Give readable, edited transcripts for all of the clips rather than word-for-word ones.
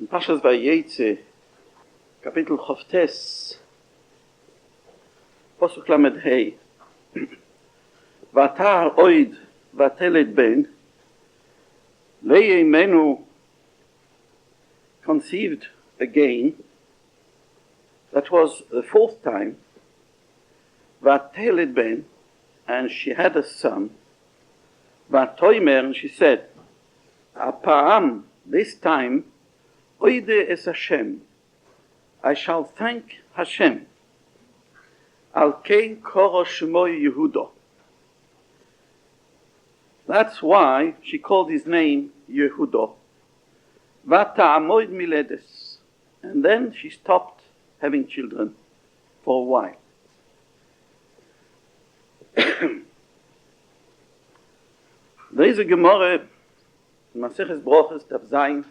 In Pashas Vayetze, Kapitel Chavtes, Posuk Lamed Hei, V'ata ha'oid v'atelet ben, Leah Imenu conceived again. That was the fourth time. V'atelet ben, and she had a son. V'atoimer, and she said, Apa'am, this time, Oide es Hashem, I shall thank Hashem. Al kein koro shmo Yehuda. That's why she called his name Yehuda. Vata'amoid miledes. And then she stopped having children for a while. There is a Gemara in Maseches Brochos, Tav Zayin,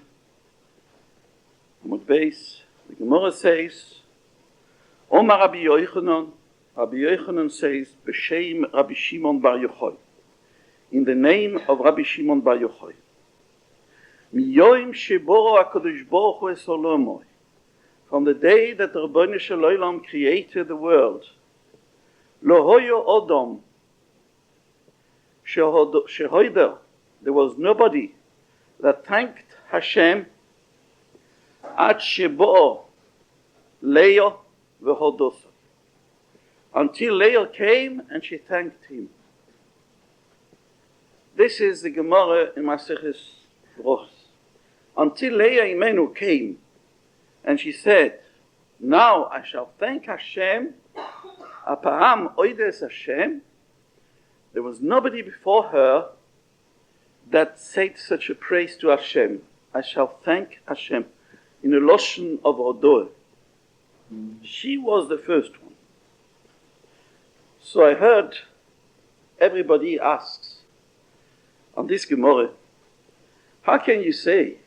Amud Beis. The Gemara says, Omar Rabbi Yochanan says, B'Shem Rabbi Shimon Bar Yochai, in the name of Rabbi Shimon Bar Yochai. Miyoim sheboro HaKadosh Baruch Hu es olamoi, from the day that the Rebbeinu Shel Olam created the world, Lo hoyo odom shehoider, there was nobody that thanked Hashem Ad shebo Leah v'hodosa, until Leah came and she thanked him. This is the Gemara in Maseches Brochos. Until Leah Imenu came and she said, now I shall thank Hashem, Apa'am oides Hashem, there was nobody before her that said such a praise to Hashem. I shall thank Hashem in a loshon of Hodoah. She was the first one. So I heard everybody asks on this Gemara, how can you say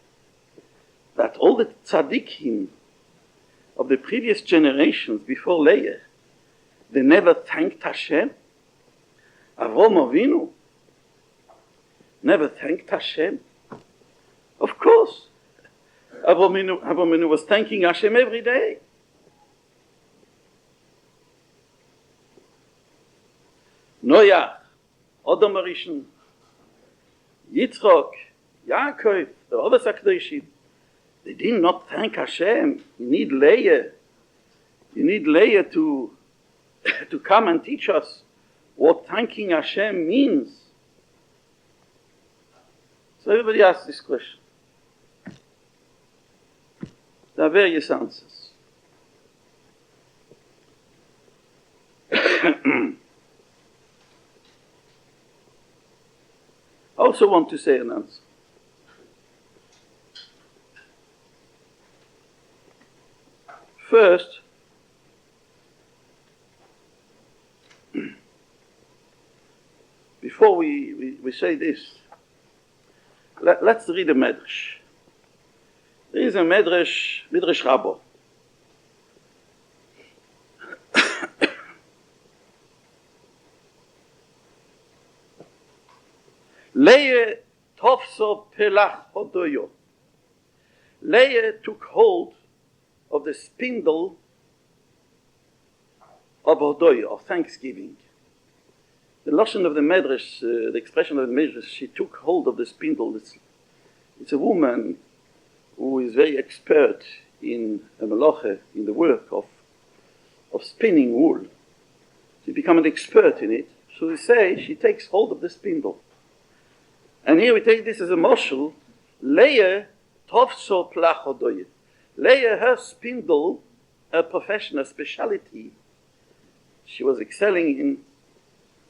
that all the tzaddikim of the previous generations before Leah, they never thanked Hashem? Avraham Avinu never thanked Hashem? Of course. Avraham Avinu was thanking Hashem every day. Noach, Adam Arishon, Yitzchok, Yaakov, the Oves HaKadoshim, they did not thank Hashem. You need Leah. You need Leah to come and teach us what thanking Hashem means. So everybody asks this question. There are various answers. I also want to say an answer. First, before we say this, let's read a medrash. There is a medrash Rabbo. Leah tofso pelach hodoyo. Leah took hold of the spindle of hodoyo, of thanksgiving. The lashon of the medrash, the expression of the medrash, she took hold of the spindle. It's a woman who is very expert in a melacha, in the work of spinning wool. She became an expert in it. So we say she takes hold of the spindle. And here we take this as a moshel. Leah tofso plach hodoye. Leah, her spindle, her profession, her speciality, she was excelling in,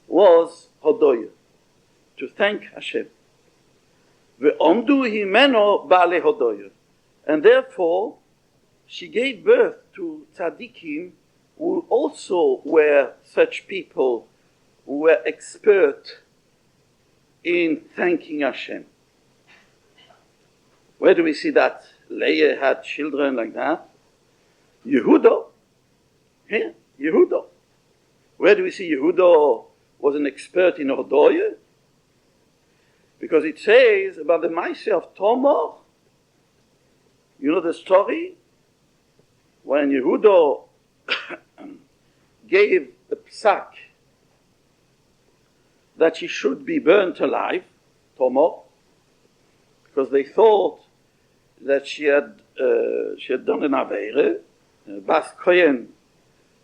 was hodoye, to thank Hashem. Ve'omdu himeno ba'ale hodoye. And therefore, she gave birth to tzaddikim who also were such people who were expert in thanking Hashem. Where do we see that Leah had children like that? Yehuda. Here, Yehuda. Where do we see Yehuda was an expert in Hodoye? Because it says about the Maaseh of Tamar, You know the story? When Yehuda gave a psak that she should be burnt alive, Tamar, because they thought that she had done an aveire. Bas Kohen,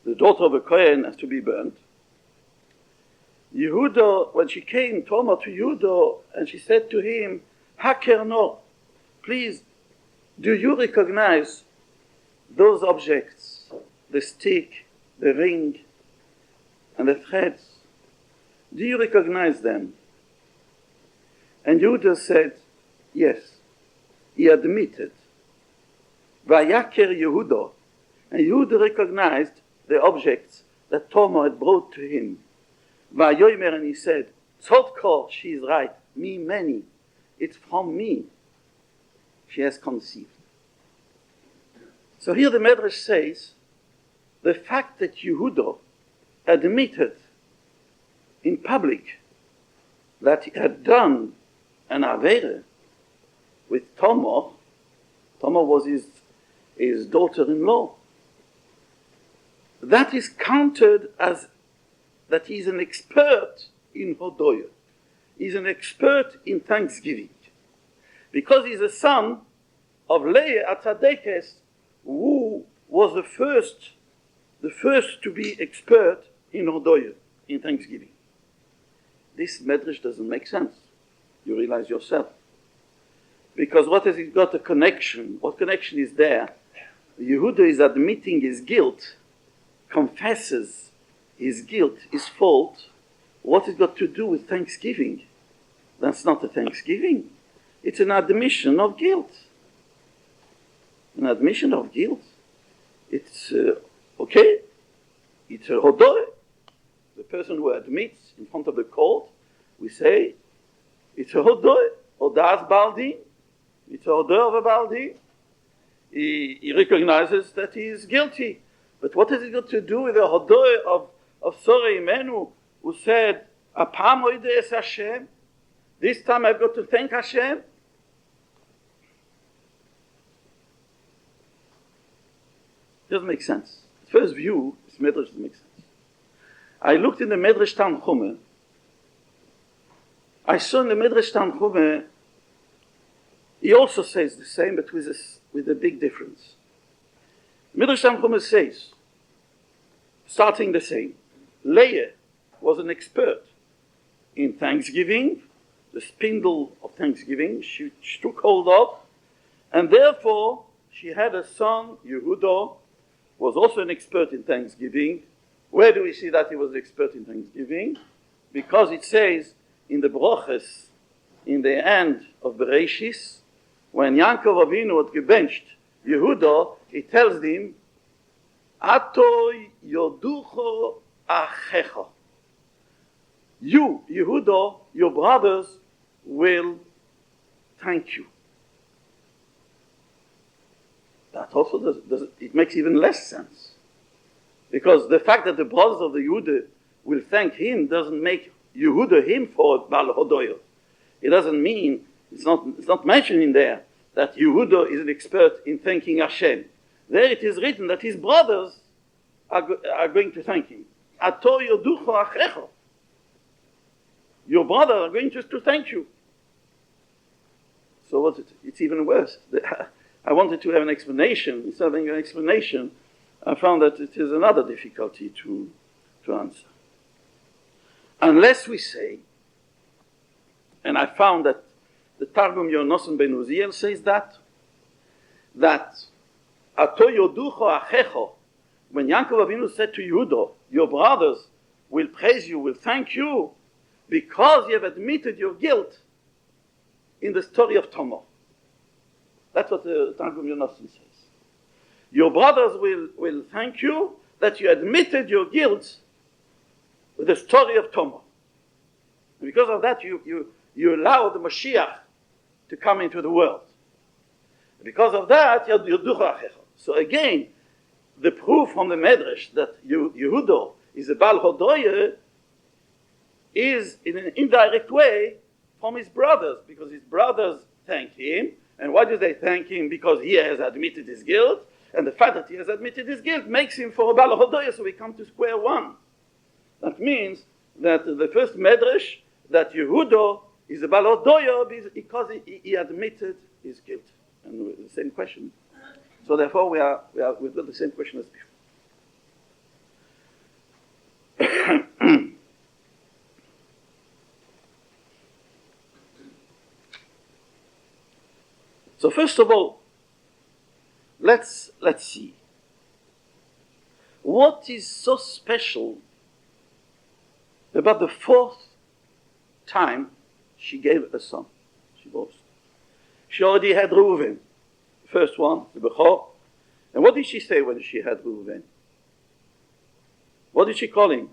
the daughter of a Kohen, has to be burnt. Yehuda, when she came, Tamar to Yehuda, and she said to him, Haker no, please, do you recognize those objects, the stick, the ring, and the threads? Do you recognize them? And Yehuda said, yes. He admitted. Vayaker Yehuda. And Yehuda recognized the objects that Tamar had brought to him. Vayomer, and he said, Tzodko, she is right, me many. It's from me she has conceived. So here the Medrash says, the fact that Yehuda admitted in public that he had done an aveire with Tamar was his daughter-in-law, that is counted as that he's an expert in Hodoyah. He's an expert in thanksgiving. Because he's a son of Leah Atzadekes, who was the first to be expert in Hodoyah, in thanksgiving. This medrash doesn't make sense. You realize yourself. Because what has it got a connection? What connection is there? Yehuda is admitting his guilt, confesses his guilt, his fault. What has it got to do with thanksgiving? That's not a thanksgiving. It's an admission of guilt. An admission of guilt. It's, okay, it's a hodoy. The person who admits in front of the court, we say, it's a hodoy, odas baldi. It's a hodoy of a baldi. He recognizes that he is guilty. But what has it got to do with the hodoy of Sora Imenu, who said, Apam oides Hashem? This time I've got to thank Hashem? Doesn't make sense. At first view, this medrash doesn't make sense. I looked in the Medrash Tanchume. I saw in the Medrash Tanchume, he also says the same, but with a big difference. Medrash Tanchume says, starting the same, Leah was an expert in thanksgiving, the spindle of thanksgiving she took hold of, and therefore she had a son, Yehuda, was also an expert in thanksgiving. Where do we see that he was an expert in thanksgiving? Because it says in the broches, in the end of Bereshis, when Yaakov Avinu had gebenched Yehuda, he tells him, Ato yoducho achecha. You, Yehuda, your brothers will thank you. That also it makes even less sense. Because the fact that the brothers of the Yehuda will thank him doesn't make Yehuda him for Baal Hodoyah. It doesn't mean, it's not mentioned in there that Yehuda is an expert in thanking Hashem. There it is written that his brothers are going to thank him. Ato yoducho achecha. Your brothers are going to thank you. So what? It's even worse. I wanted to have an explanation. Instead of having an explanation, I found that it is another difficulty to answer. Unless we say, and I found that the Targum Yonosan Ben Uziel says that Ato yoducho achecho, when Yaakov Avinu said to Yehuda, your brothers will praise you, will thank you, because you have admitted your guilt in the story of Tamar. That's what the Targum Yonosan says. Your brothers will thank you that you admitted your guilt with the story of Tamar. And because of that, you allow the Mashiach to come into the world. Because of that, so again, the proof from the Medrash that Yehuda is a Baal Hodoyah is in an indirect way from his brothers, because his brothers thanked him, And why do they thank him? Because he has admitted his guilt, and the fact that he has admitted his guilt makes him for a Baal Hodoya, so we come to square one. That means that the first medrash, that Yehuda is a Baal Hodoya because he admitted his guilt. And the same question. So therefore we've got the same question as before. So first of all, let's see. What is so special about the fourth time she gave a son? She boasted. She already had Reuven, the first one, the Bechor. And what did she say when she had Reuven? What did she call him?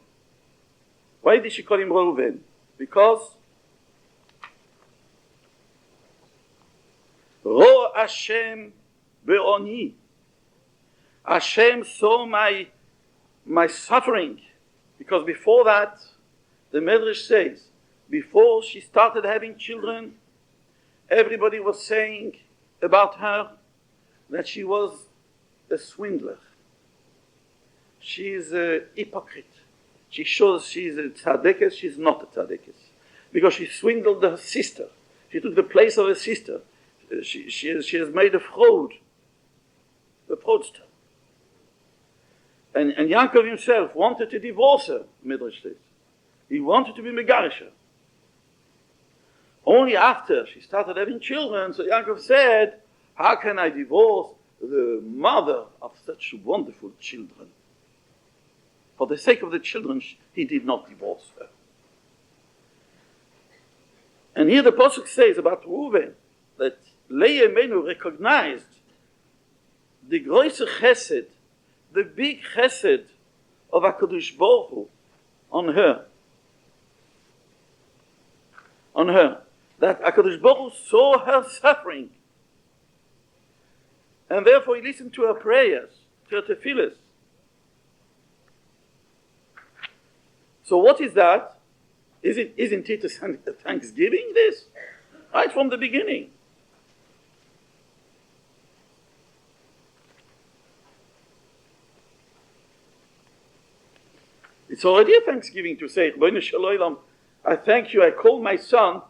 Why did she call him Reuven? Because Ro Hashem be'oni. Hashem saw my suffering. Because before that, the Medrash says, before she started having children, everybody was saying about her that she was a swindler. She is a hypocrite. She shows she's a tzaddikus, she's not a tzaddikus. Because she swindled her sister. She took the place of her sister. She has made a fraud, a fraudster. And Yaakov himself wanted to divorce her, Midrash says. He wanted to be Megarisha. Only after she started having children, so Yaakov said, how can I divorce the mother of such wonderful children? For the sake of the children, he did not divorce her. And here the Pasuk says about Reuven, that Leah Menu recognized the große chesed, the big chesed of HaKadosh Baruch Hu on her. On her. That HaKadosh Baruch Hu saw her suffering. And therefore he listened to her prayers, to her tefillahs. So what is that? Isn't it a thanksgiving, this? Right from the beginning. It's already a thanksgiving to say, I thank you, I call my son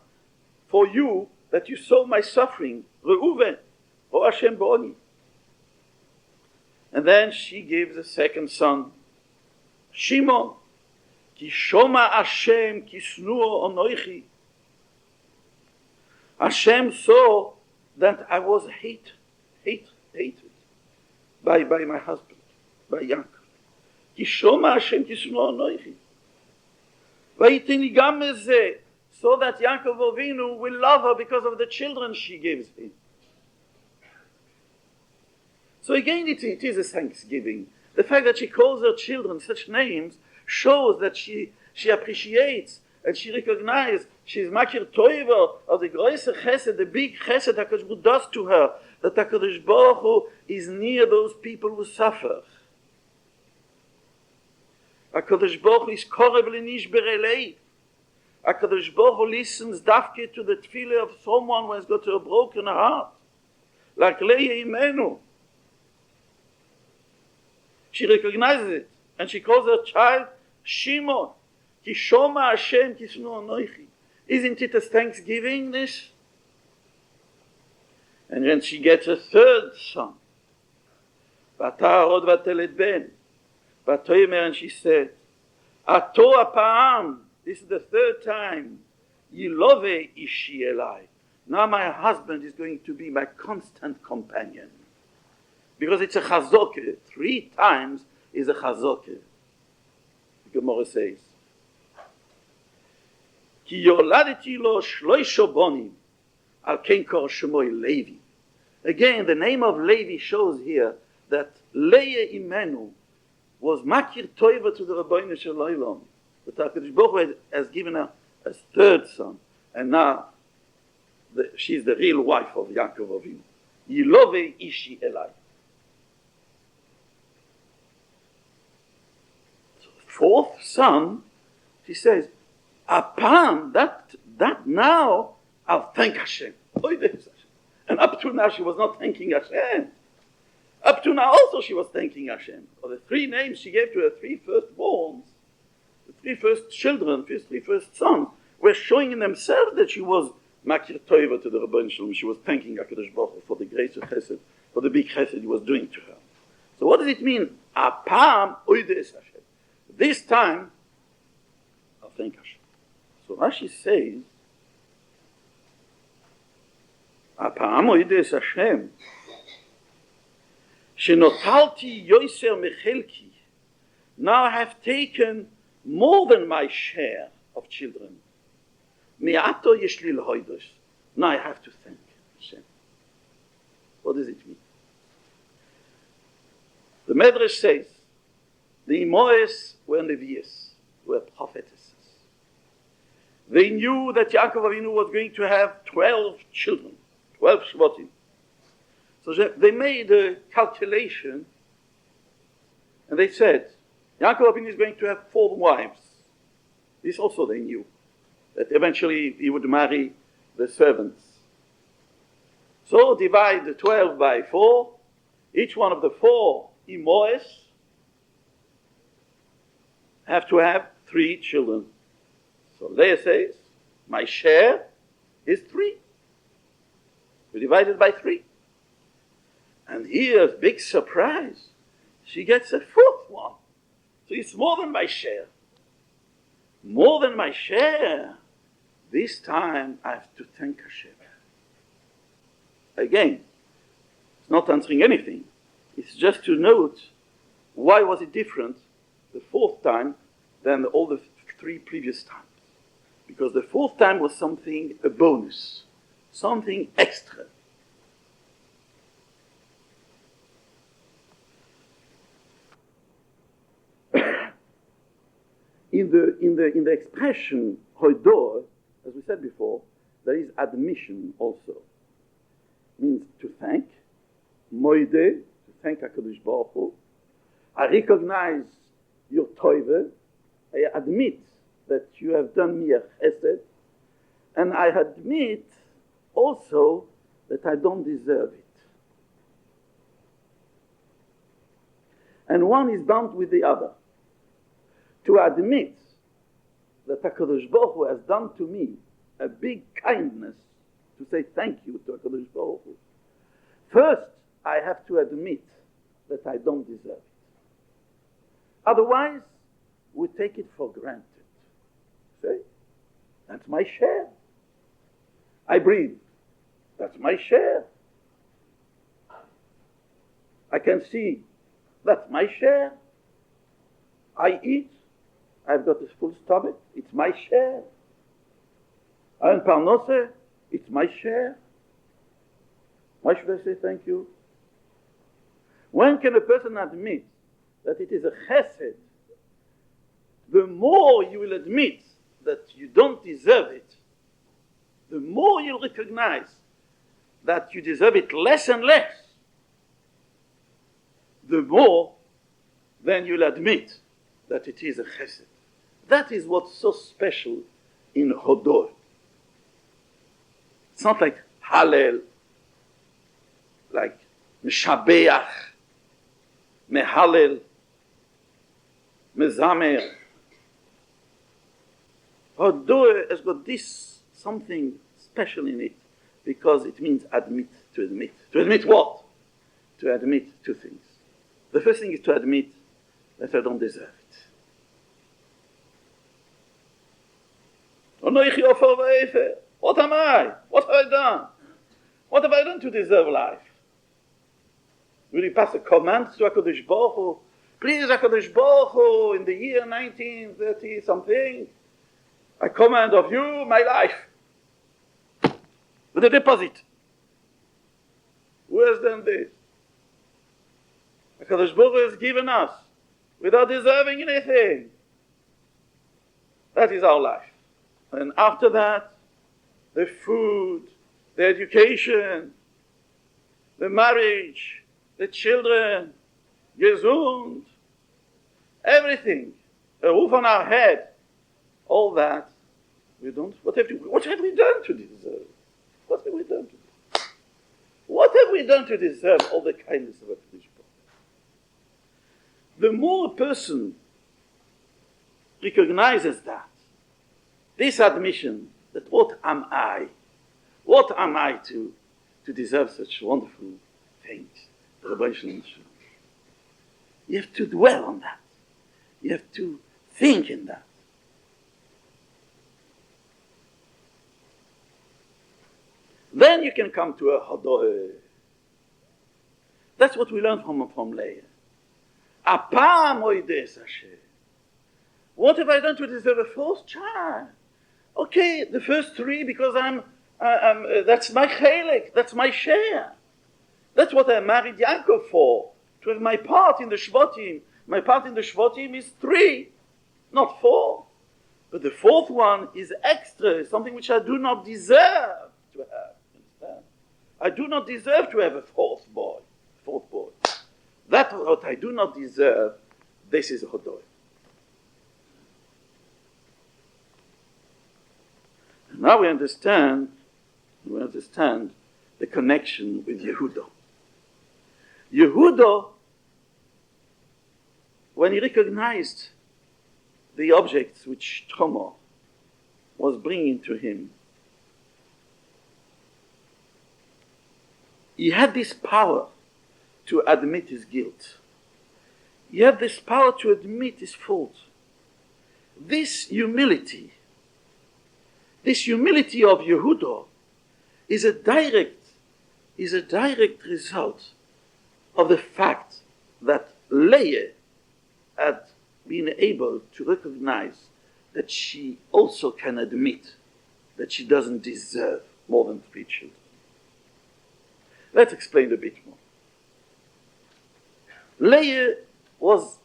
for you, that you saw my suffering. Reuven, O Hashem B'oni. And then she gives a second son, Shimon. Ki shoma Hashem, ki snuo onoichi. Hashem saw that I was hated by my husband, by Yaakov. Ki shoma Hashem, ki snuo onoichi. Vayitini gam eze, so that Yaakov Avinu will love her because of the children she gives him. So again, it is a thanksgiving. The fact that she calls her children such names shows that she appreciates and she recognizes, she's makir toiver of the große chesed, the big chesed HaKadosh Baruch Hu does to her, that HaKadosh Baruch Hu is near those people who suffer. HaKadosh Baruch Hu is korev l'nish berelei. HaKadosh Baruch Hu listens dafke to the tefillah of someone who has got a broken heart. Like Leah Imenu. She recognizes it. And she calls her child Shimon. Ki shoma Hashem ki snu anoichi. Isn't it a thanksgiving, this? And then she gets a third son. V'atah v'atelet ben. V'atoyemer, and she said, Ato apa'am. This is the third time. Yilove ishi elai. Now my husband is going to be my constant companion. Because it's a chazokeh. 3 times is a chazokeh. The Gemara says, Ki yoladeti lo shloisho bonim al ken kor shemoi Levi. Again, the name of Levi shows here that Leah Imenu was makir toiva to the Rabbeinu Shel Olam. But HaKadosh Baruch Hu has given her a third son, and now she's the real wife of Yaakov Avinu. Yilove ishi elai. Fourth son, she says, Apam, that now I'll thank Hashem. And up to now she was not thanking Hashem. Up to now also she was thanking Hashem. For the three names she gave to her three firstborns, the three first children, the three first sons, were showing in themselves that she was Makir Toiva to the Rabban Shalom. She was thanking HaKadosh Baruch Hu for the grace of Chesed, for the big Chesed he was doing to her. So what does it mean? Apam oides Hashem. This time, I'll thank Hashem. So Rashi says, Apam oides Hashem. Shenotalti yoiser mechelki. Now I have taken more than my share of children. Me'ato yeshli l'hoidos. Now I have to thank Hashem. What does it mean? The Medrash says, the Imoes were Nevi'es, were prophetesses. They knew that Yaakov Avinu was going to have 12 children, 12 Shvatim. So they made a calculation, and they said, Yaakov Avinu is going to have 4 wives. This also they knew, that eventually he would marry the servants. So divide the 12 by 4. Each one of the 4 Imoes have to have 3 children. So Leah says, my share is 3. We divide it by 3. And here's big surprise. She gets a 4th one. So it's more than my share. More than my share. This time I have to thank Hashem. Again, it's not answering anything. It's just to note why was it different the 4th time than all the 3 previous times. Because the 4th time was something, a bonus, something extra. In the expression hoidor, as we said before, there is admission also. It means to thank, moide, to thank HaKadosh Baruch Hu. I recognize your toive. I admit that you have done me a chesed, and I admit also that I don't deserve it. And one is bound with the other. To admit that HaKadosh Baruch Hu has done to me a big kindness, to say thank you to HaKadosh Baruch Hu. First, I have to admit that I don't deserve it. Otherwise, we take it for granted. Say, that's my share. I breathe. That's my share. I can see. That's my share. I eat. I've got a full stomach. It's my share. I earn parnose. It's my share. Why should I say thank you? When can a person admit that it is a chesed? The more you will admit that you don't deserve it, the more you'll recognize that you deserve it less and less, the more then you'll admit that it is a chesed. That is what's so special in Hodor. It's not like Hallel, like Meshabeach, Mehalel, Mezamer. Hodor has got this something special in it because it means admit, to admit. To admit what? To admit 2 things. The first thing is to admit that I don't deserve it. What am I? What have I done? What have I done to deserve life? Will you pass a command to HaKadosh Baruch Hu? Please, HaKadosh Baruch Hu, in the year 1930 something, I command of you my life with a deposit. Who has done this? HaKadosh Baruch Hu has given us without deserving anything. That is our life. And after that, the food, the education, the marriage, the children, gesund, everything, a roof on our head, all that, we don't. What have we done to deserve? What have we done to deserve? What have we done to deserve all the kindness of a Kadosh Baruch Hu? The more a person recognizes that, this admission that what am I? What am I to deserve such wonderful things? The Rebbe Shalom. You have to dwell on that. You have to think in that. Then you can come to a Hadoeh. That's what we learned from Leah. Apam oides Hashem. What have I done to deserve a fourth child? Okay, the first three because that's my chelik, that's my share. That's what I married Yaakov for, to have my part in the Shvatim. My part in the Shvatim is 3, not 4. But the fourth one is extra, something which I do not deserve to have. Understand? I do not deserve to have a fourth boy. That what I do not deserve, this is a Hodoy. Now we understand the connection with Yehuda. Yehuda, when he recognized the objects which Tamar was bringing to him, he had this power to admit his guilt. He had this power to admit his fault. This humility of Yehuda is a direct result of the fact that Leah had been able to recognize that she also can admit that she doesn't deserve more than 3 children. Let's explain a bit more. Leah was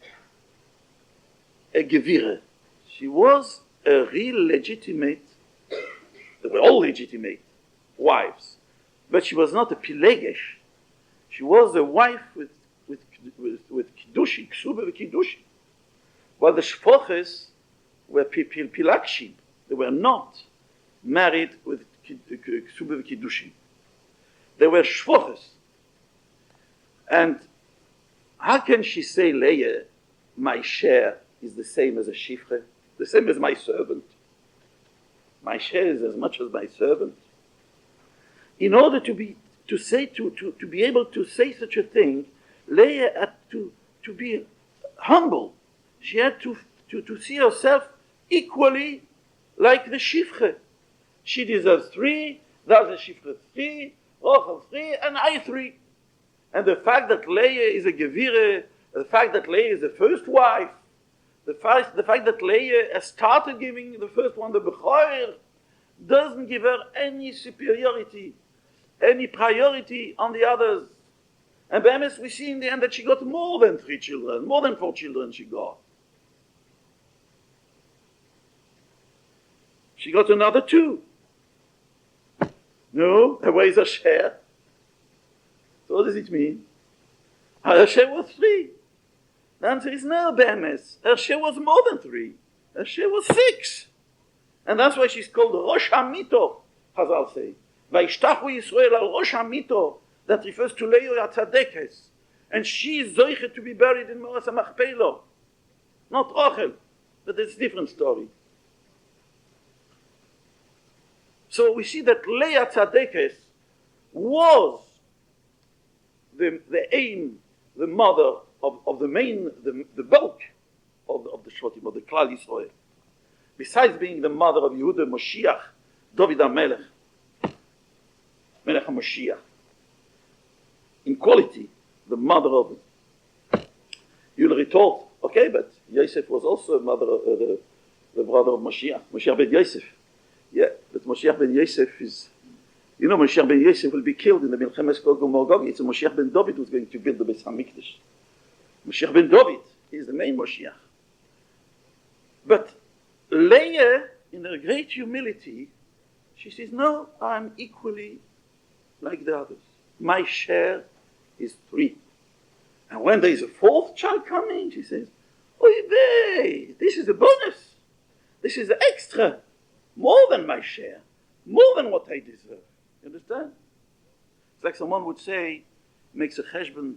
a Gevira. She was a real legitimate, they were all legitimate wives, but she was not a Pilegesh. She was a wife with Kiddushi, Ksuba Kiddushi. While the Shfoches were Pilakshim. They were not married with Ksuba Kiddushi. They were Shfoches. And how can she say, Leah, my share is the same as a shifre, the same as my servant? My share is as much as my servant. In order to be able to say such a thing, Leah had to be humble. She had to see herself equally like the shifre. She deserves 3, that's the shifre 3, Rochel 3, and I 3. And the fact that Leah is a Gevire, the fact that Leah is the first wife, the fact that Leah has started giving the first one the Bechor, doesn't give her any superiority, any priority on the others. And by we see in the end that she got more than 3 children, more than 4 children she got. She got another 2. No, where is her share? So what does it mean? Her share was 3. The answer is no, Be'emes. Her share was more than 3. Her share was 6. And that's why she's called Rosh HaMito, Chazal say. Vayishtachu Yisrael al Rosh HaMito. That refers to Leah Tzadekes. And she is zoichet to be buried in Moras HaMachpelah. Not Rochel. But it's a different story. So we see that Leah Tzadekes was the aim, the mother of the main, the bulk of the Shvatim, of the Klal Yisrael. Besides being the mother of Yehuda Moshiach, David HaMelech, Melech HaMoshiach. In quality, the mother of it. You'll retort, okay, but Yosef was also a mother, the brother of Moshiach, Moshiach ben Yosef. Yeah, but Moshiach ben Yosef is, Moshiach ben Yosef will be killed in the Milchemes Gog and Magog. It's Moshiach ben David who's going to build the Beis HaMikdash. Moshiach ben David is the main Moshiach. But Leah, in her great humility, she says, no, I'm equally like the others. My share is 3. And when there is a 4th child coming, she says, oy vey, this is a bonus. This is extra. More than my share. More than what I deserve. You understand? It's like someone would say, makes a cheshbon,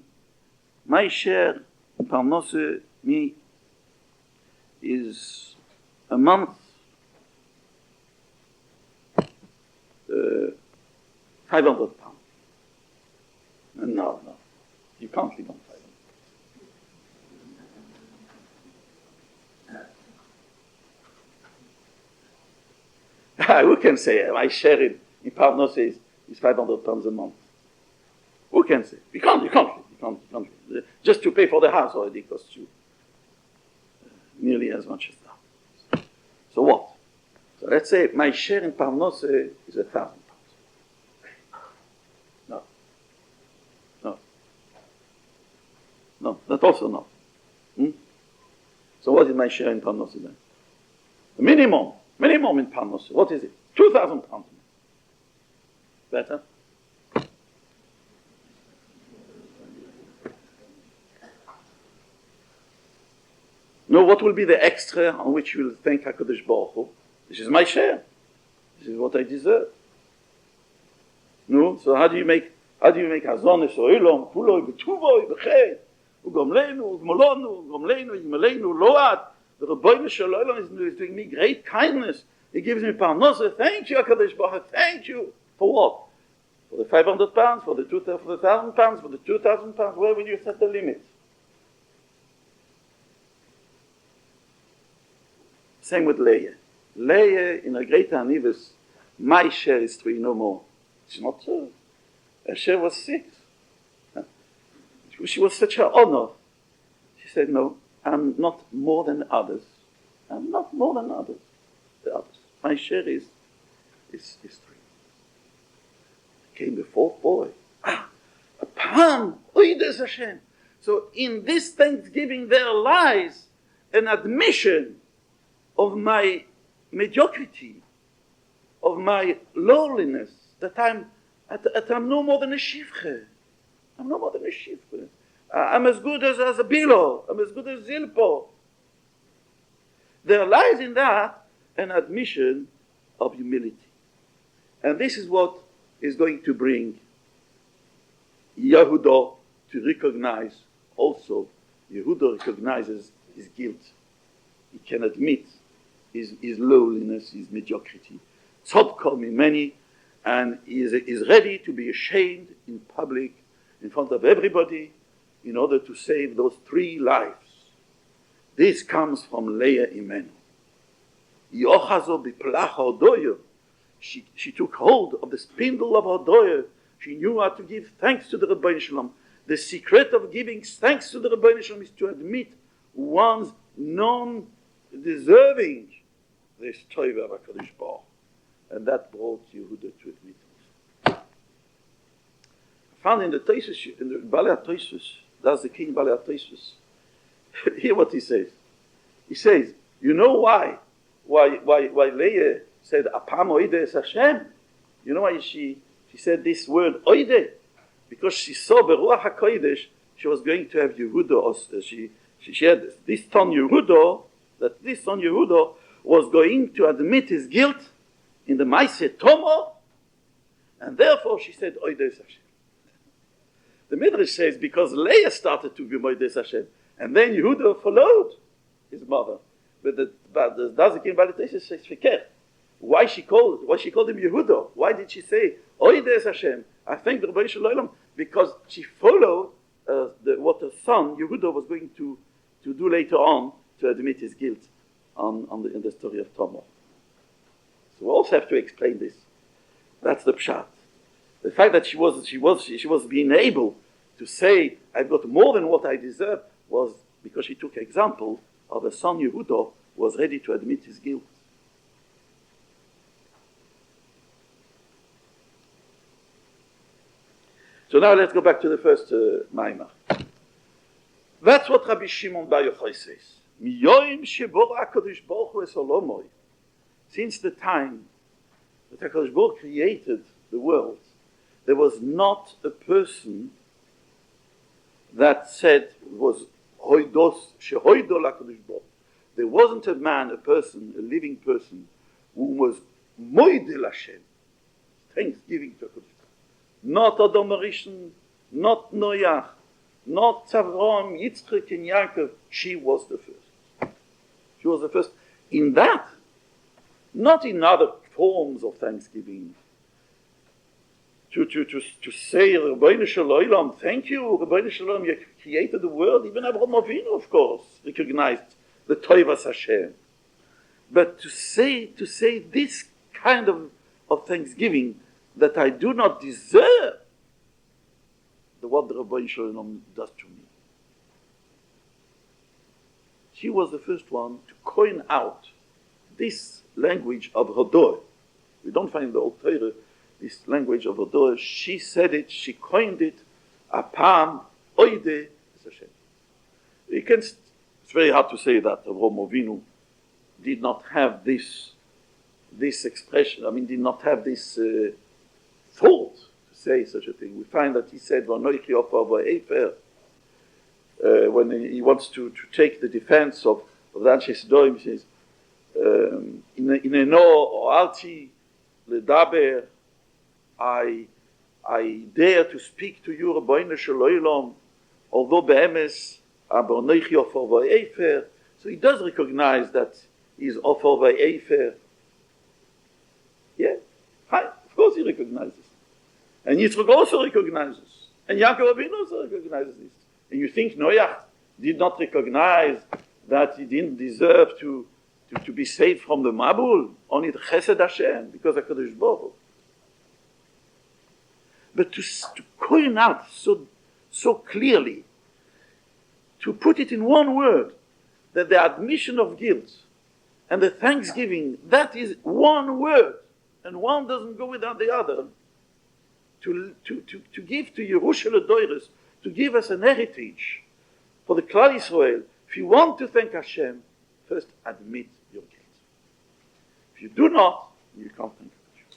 my share in Parnose, me, is a month, 500 pounds. No, you can't live on 500. Who can say my share in Parnose is 500 pounds a month? Who can say? You can't. Just to pay for the house already costs you nearly as much as that. So what? So let's say my share in Parnose is 1,000 pounds. No, that also no. So what is my share in Parnose then? The minimum in Parnose, what is it? 2,000 pounds. Better? No, what will be the extra on which you will thank HaKadosh Baruch Hu? This is my share. This is what I deserve. No, so how do you make Hazonis or Ilom, Puloi, Betuvoi, Bechet, Ugomleinu, Ugmolonu, Ugomleinu, Igmeleinu, Load. The Rebbeinu Shalom is doing me great kindness. He gives me Parnose. Thank you, HaKadosh Baruch Hu. Thank you. For what? For the 500 pounds, for the 1,000 pounds, for the 2,000 pounds. Where will you set the limit? Same with Leah. Leah, in a great Anivus, my share is 3, no more. It's not so. Her share was 6. She was such an honor. She said, no, I'm not more than others. I'm not more than others. The others. My share is 3. Came the 4th boy. A palm. Oides Hashem. So in this Thanksgiving there lies an admission of my mediocrity, of my lowliness, that I'm no more than a shivche. I'm no more than a shivche. I'm as good as a bilo. I'm as good as Zilpo. There lies in that an admission of humility. And this is what is going to bring Yehuda to recognize also. Yehuda recognizes his guilt. He can admit his lowliness, his mediocrity. Tzodka mimeni, and he is ready to be ashamed in public, in front of everybody, in order to save those 3 lives. This comes from Leah Imenu. Yochazo b'plach hodoyo. She took hold of the spindle of hodoyo. She knew how to give thanks to the Rebbeinu Shalom. The secret of giving thanks to the Rebbeinu Shalom is to admit one's non-deserving this Toiva HaKadosh Baruch. And that brought Yehuda to admit it. I found in the Toisus, in the Balei HaToisus, that's the king Balei HaToisus. Hear what he says. He says, you know why Leah said, Apam oide es Hashem? You know why she said this word, oide? Because she saw Beruach HaKodesh, she was going to have Yehuda, she had this son Yehuda, that this son Yehuda was going to admit his guilt in the Maaseh Tomo, and therefore she said, oide es Hashem. The Midrash says, because Leah started to be oide es Hashem, and then Yehuda followed his mother. But the Dazikin Balitesis says, Fikeh. Why she called him Yehuda? Why did she say, Oide es Hashem? I thank the Rebbeinu Shalom, because she followed what her son, Yehuda, was going to do later on to admit his guilt in the story of Tomo. So we also have to explain this. That's the pshat. The fact that she was being able to say, I've got more than what I deserve, was because she took example of a son Yehuda who was ready to admit his guilt. So now let's go back to the first Maimar. That's what Rabbi Shimon Bar Yochai says. Miyoim shebor HaKadosh Baruch Hu es olomoy. Since the time that HaKadosh Baruch Hu created the world, there was not a person that said was hoidos shehoido LaKadosh Baruch Hu. There wasn't a man, a person, a living person, who was moidel Hashem, thanksgiving to HaKadosh Baruch Hu. not Adam Rishon, not Noach, not Avram, Yitzchak, and Yaakov. She was the first. She was the first in that, not in other forms of thanksgiving. To say, Rabbeinu Shalom, thank you, Rabbeinu Shalom, you created the world. Even Avraham Avinu, of course, recognized the Toivas Hashem. But to say this kind of thanksgiving, that I do not deserve what the Rabbeinu Shalom does to me. She was the first one to coin out this language of Hodor. We don't find the old Torah, this language of Hodor. She said it, she coined it, Apam Oide Hashem. It's very hard to say that Avraham Avinu did not have this expression, did not have this thought to say such a thing. We find that he said, when he wants to take the defense of the Anshe Sodom, he says, Ineno or Alti Ledaber, I dare to speak to you, Rabbeinu Shalom, although Be'emes, Abonoichi Ofer Va'efer. So he does recognize that he's Ofer Va'efer. Yeah, of course he recognizes. And Yitzchak also recognizes. And Yaakov Avinu also recognizes this. And you think Noach did not recognize that he didn't deserve to be saved from the Mabul? Only the Chesed Hashem, because of HaKadosh Baruch Hu. But to coin out so clearly, to put it in one word, that the admission of guilt and the thanksgiving, that is one word, and one doesn't go without the other. To give to Yehusha L'Doires, to give us an heritage for the Klal Yisrael. If you want to thank Hashem, first admit your guilt. If you do not, you can't thank Hashem.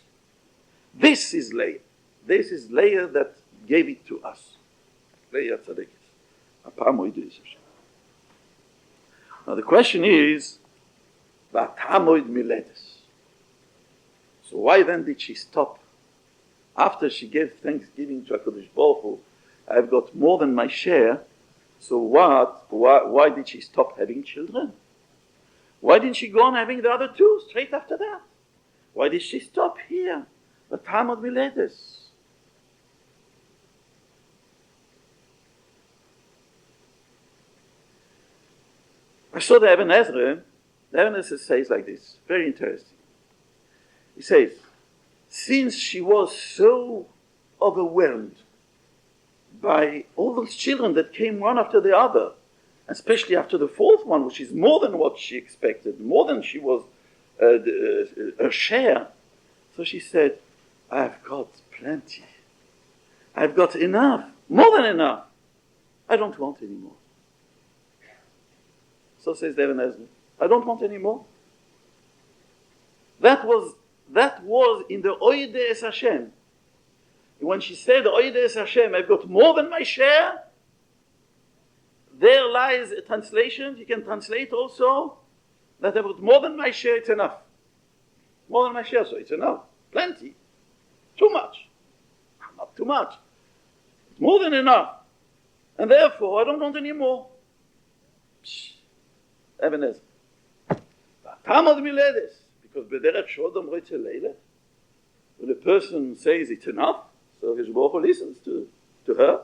This is Leah. This is Leah that gave it to us. Leah Tzadekis. Apam Oide Hashem. Now the question is, V'atamoid miledes. So why then did she stop? After she gave thanksgiving to HaKadosh Baruch Hu, I've got more than my share. So why did she stop having children? Why didn't she go on having the other two straight after that? Why did she stop here? V'tamod miledes. I saw the Eben Ezra. The Eben Ezra says like this, very interesting. He says, since she was so overwhelmed by all those children that came one after the other, especially after the fourth one, which is more than what she expected, more than she was her share. So she said, I've got plenty. I've got enough, more than enough. I don't want any more. So says Eben Ezra, I don't want any more. That was in the Oide Es Hashem. When she said, Oide Es Hashem, I've got more than my share, there lies a translation. You can translate also that I've got more than my share, it's enough. More than my share, so it's enough. Plenty. Too much. Not too much. It's more than enough. And therefore, I don't want any more. Eben Ezra. Tamad miledes. Because b'derech shodom roitze leila, when a person says it's enough, so His Baruch Hu listens to her.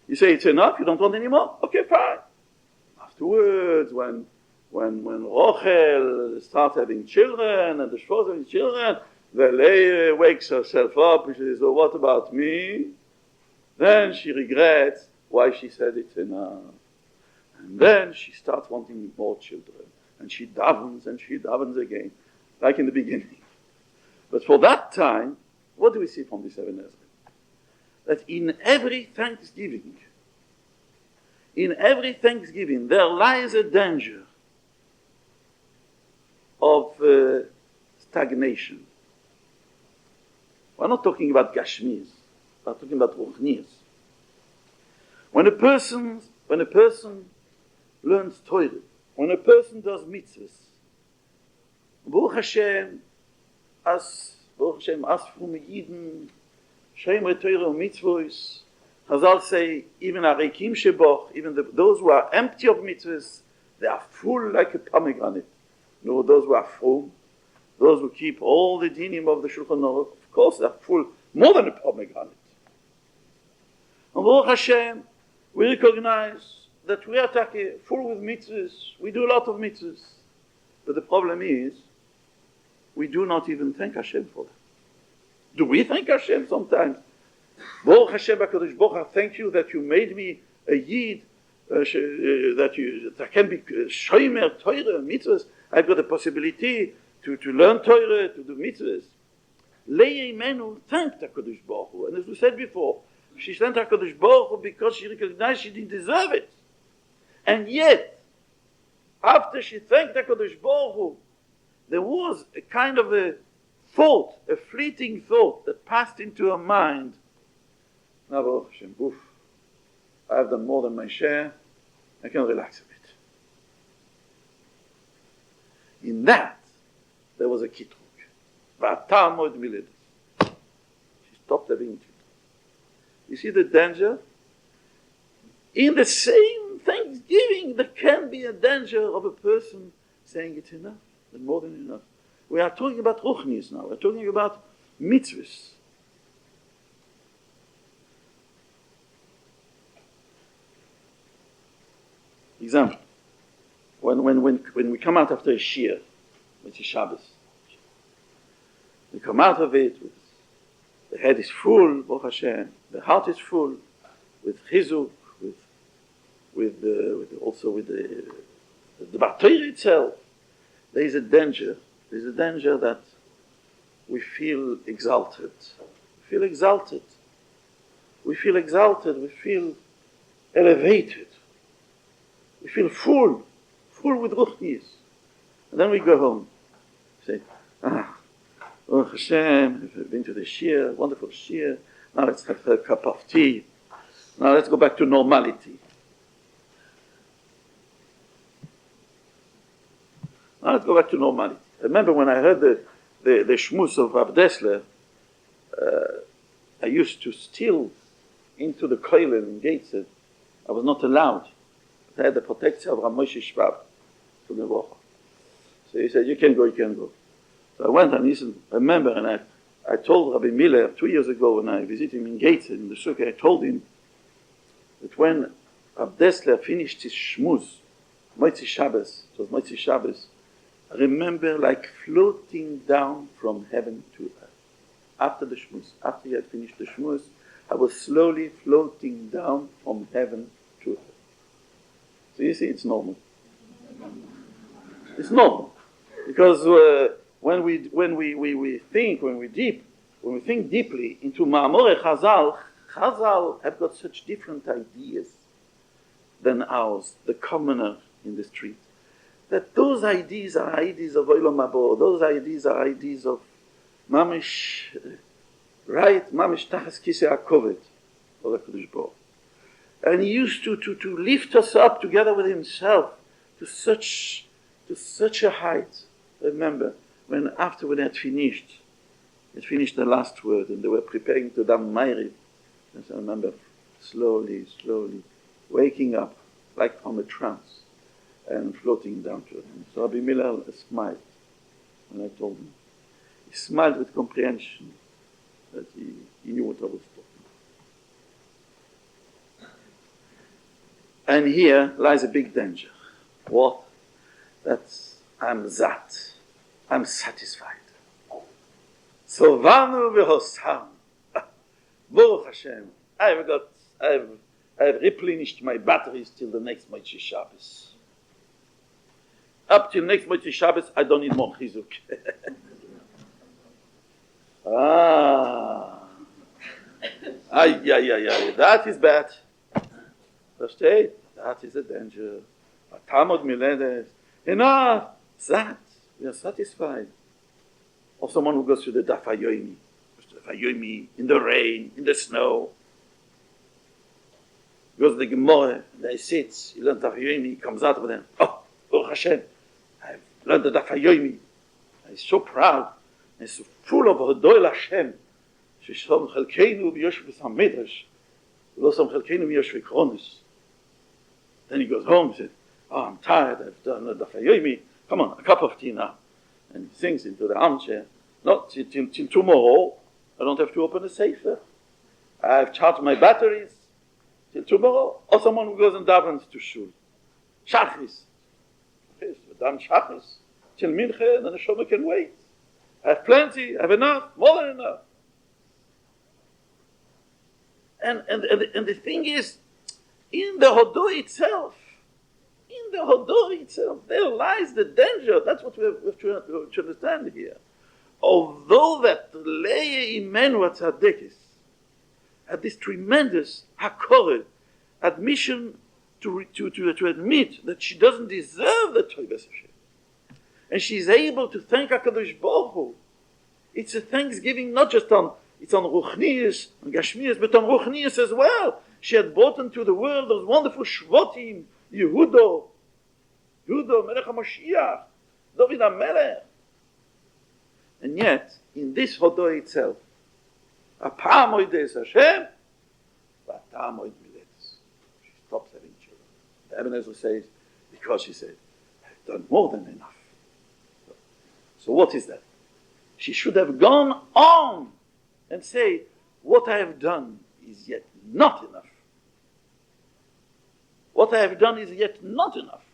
You say it's enough, you don't want any more? Okay, fine. Afterwards, when Rochel starts having children, and the Shvos having children, the Leah wakes herself up, and she says, oh, what about me? Then she regrets why she said it's enough. And then she starts wanting more children. And she davens again, like in the beginning. But for that time, what do we see from this Eben Ezra? That in every thanksgiving, there lies a danger of stagnation. We're not talking about Gashmis, we're talking about Ruchnias. When a person learns Torah, when a person does mitzvahs, Baruch Hashem, as from Yidden, Shemre Torah mitzvos. Chazal say, even Arikim Sheboch, even those who are empty of mitzvahs, they are full like a pomegranate. No, those who are full, those who keep all the dinim of the Shulchan Aruch, of course, they are full, more than a pomegranate. And Baruch Hashem, we recognize that we are full with mitzvahs. We do a lot of mitzvahs. But the problem is, we do not even thank Hashem for that. Do we thank Hashem sometimes? Baruch Hashem, HaKadosh Baruch Hu, thank you that you made me a Yid, that I can be Shomer, Torah, mitzvahs. I've got the possibility to learn Torah, to do mitzvahs. Leah Imenu thanked HaKadosh Baruch Hu. And as we said before, she thanked HaKadosh Baruch Hu because she recognized she didn't deserve it. And yet, after she thanked HaKadosh Baruch Hu, there was a kind of a thought, a fleeting thought that passed into her mind. Now, Baruch Hashem, oof, I have done more than my share, I can relax a bit. In that, there was a kitruk. V'atamod miledes. She stopped having kitruk. You see the danger? In the same thanksgiving, there can be a danger of a person saying it's enough, and more than enough. We are talking about ruchnis now. We're talking about mitzvahs. Example. When we come out after a shir, which is Shabbos, we come out of it with the head is full, Baruch Hashem, the heart is full, with chizuk, also with the Torah itself. There is a danger. There's a danger that we feel exalted. We feel exalted. We feel exalted. We feel elevated. We feel full with ruchnis. And then we go home. Say, Baruch Hashem, I've been to the shir, wonderful shir. Now let's have a cup of tea. Now let's go back to normality. Now let's go back to normality. I remember when I heard the shmuz of Rav Dessler, I used to steal into the koilel in Gateshead. I was not allowed. But I had the protection of Rav Moshe Schwab. So he said, you can go. So I went and listened. I remember, and I told Rabbi Miller 2 years ago when I visited him in Gateshead, in the sukkah, I told him that when Rav Dessler finished his shmuz, Moitzi Shabbos, it was Moitzi Shabbos, I remember like floating down from heaven to earth. After the shmuz, after he had finished the shmuz, I was slowly floating down from heaven to earth. So you see, it's normal. It's normal. Because when we think deeply into Ma'amorei Chazal have got such different ideas than ours, the commoner in the street. That those ideas are ideas of Olam Habo, those ideas are ideas of Mamish, right? Mamish Tachas Kisei HaKoved, of HaKadosh Baruch Hu. And he used to lift us up together with himself to such a height. Remember, when they had finished the last word and they were preparing to Dam Ma'ariv, I remember slowly, waking up like from a trance and floating down to him. So Rabbi Miller smiled when I told him. He smiled with comprehension that he knew what I was talking. And here lies a big danger. What? That I'm satisfied. So Vanu v'hosam. Baruch Hashem. I've replenished my batteries till the next Motzei Shabbos. Up till next Motzei Shabbos, I don't need more chizuk. That is bad. Versteht? That is a danger. Tamod miledes. Enough. That. We are satisfied. Or someone who goes to the Daf Hayomi, in the rain, in the snow. Goes to the Gemara, and he sits, he learns Daf Hayomi, he comes out of them. Oh, Baruch Hashem, I've learned the Daf Hayomi. He's so proud. He's so full of Hodol Hashem. ששם חלקנו ביושבי בסמדרש, ולא שם חלקנו ביושבי קרונס. Then he goes home and says, oh, I'm tired, I've done a dafayomi, come on, a cup of tea now. And he sinks into the armchair. Not till tomorrow, I don't have to open a sefer. I've charged my batteries till tomorrow. Or someone who goes and davens to shul. Shachris. We're done Shachris. Till Minche, and the Neshama can wait. I have plenty, I have enough, more than enough. And the thing is, in the Hodo itself, there lies the danger. That's what we have to understand here. Although that Leah Imenu Tzadekis had this tremendous hakore, admission to admit that she doesn't deserve the Toivas Hashem, and she's able to thank HaKadosh Baruch Hu. It's a thanksgiving not just on Ruchnius and Gashmius, but on Ruchnius as well. She had brought into the world those wonderful Shvotim, Yehudo, Melech HaMashiach, David HaMelech. And yet, in this Hodo itself, Apam Oides Hashem, Vatam Oid Miletus. She stops having children. The Ibn Ezra says, because she said, I've done more than enough. So what is that? She should have gone on and say, what I have done is yet not enough. What I have done is yet not enough.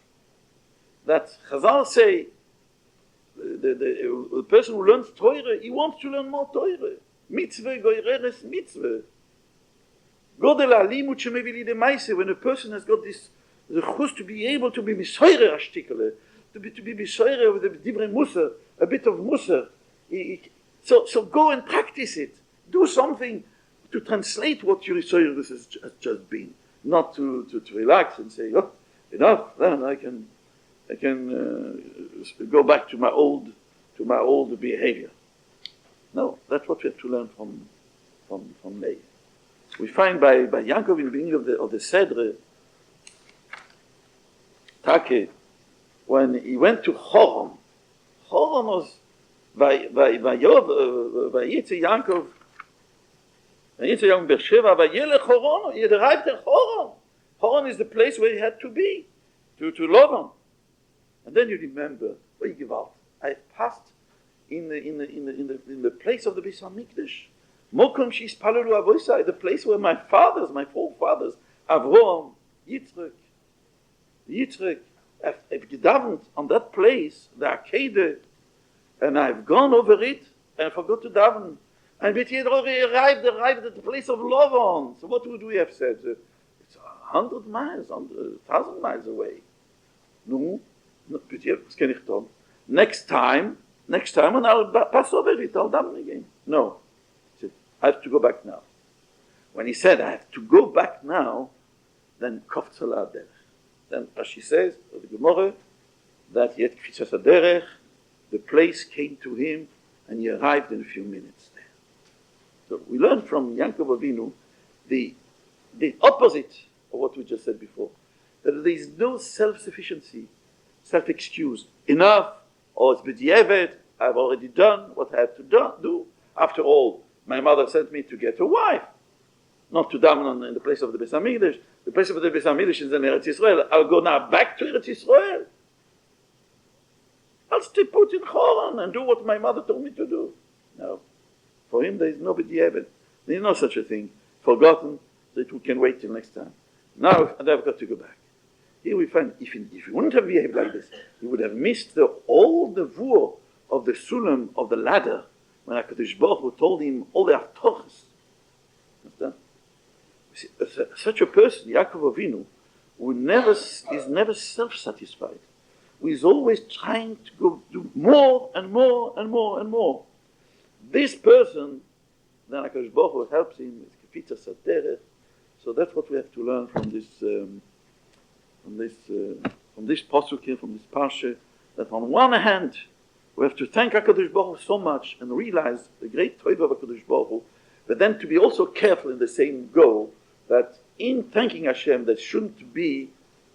That Chazal say, the person who learns Torah, he wants to learn more Torah. Mitzvah goireres mitzvah. Godel alimut shemevi li demaise. When a person has got this the chus to be able to be misoire ashtikale, to be misoire with a divrei musar, a bit of musar. So go and practice it. Do something to translate what your misoire has just been. Not to relax and say, oh, enough. Then I can go back to my old behavior. No, that's what we have to learn from Leah. We find by Yaakov in the beginning of the Sedre, Take, when he went to Choron was by Yitze Yaakov Beersheva, Vayelech Choron, he had arrived at Choron. Choron is the place where he had to be, to Lavan. And then you remember, I passed in the place of the Beis Hamikdash. Mokom Shispalelu Avoisai, the place where my forefathers, Avraham, Yitzchak, have gedavened on that place, the Akedah, and I've gone over it and forgot to daven. And he had already arrived at the place of Lavan. So what would we have said? It's 100 miles, 1,000 miles away. No, next time, and I'll pass over it, I'll daven again. No. He said, I have to go back now. When he said, I have to go back now, then Kofz ala derech. Then Rashi says, the Gemara, that yet Kfitzas haderech, the place came to him, and he arrived in a few minutes there. So we learn from Yaakov Avinu the opposite of what we just said before, that there is no self-sufficiency, self-excuse. Enough, or it's b'diavad, I've already done what I have to do. After all, my mother sent me to get a wife, not to daven in the place of the Beis Hamikdash. The place of the Beis Hamikdash is in Eretz Yisrael. I'll go now back to Eretz Yisrael. I'll stay put in Choron and do what my mother told me to do. No. For him, there is no b'diavad. There is no such a thing. Forgotten, that we can wait till next time. Now, and I've got to go back. Here we find, if he wouldn't have behaved like this, he would have missed all the vur of the sulam, of the ladder, when HaKadosh Baruch Hu told him all the aftochas. Understand? Such a person, Yaakov Avinu, is never self-satisfied. Who is always trying to go do more and more and more and more. This person, then HaKadosh Baruch Hu helps him with Kfitzas haderech. So that's what we have to learn from this pasuk here, from this parsha. That on one hand, we have to thank HaKadosh Baruch Hu so much and realize the great toiv of HaKadosh Baruch Hu, but then to be also careful in the same go that in thanking Hashem, there shouldn't be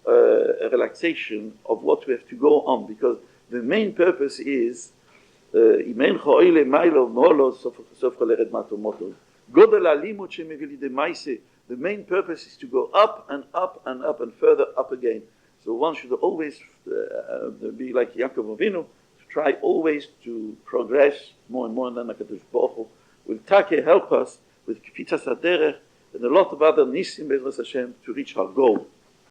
a relaxation of what we have to go on, because the main purpose is Godel alimut shemevil liday ma'aseh. The main purpose is to go up and up and up and further up again. So one should always be like Yaakov Avinu, to try always to progress more and more, and then HaKadosh Baruch Hu will help us with Kfitzas HaDerech and a lot of other nisim Be'ezras Hashem to reach our goal.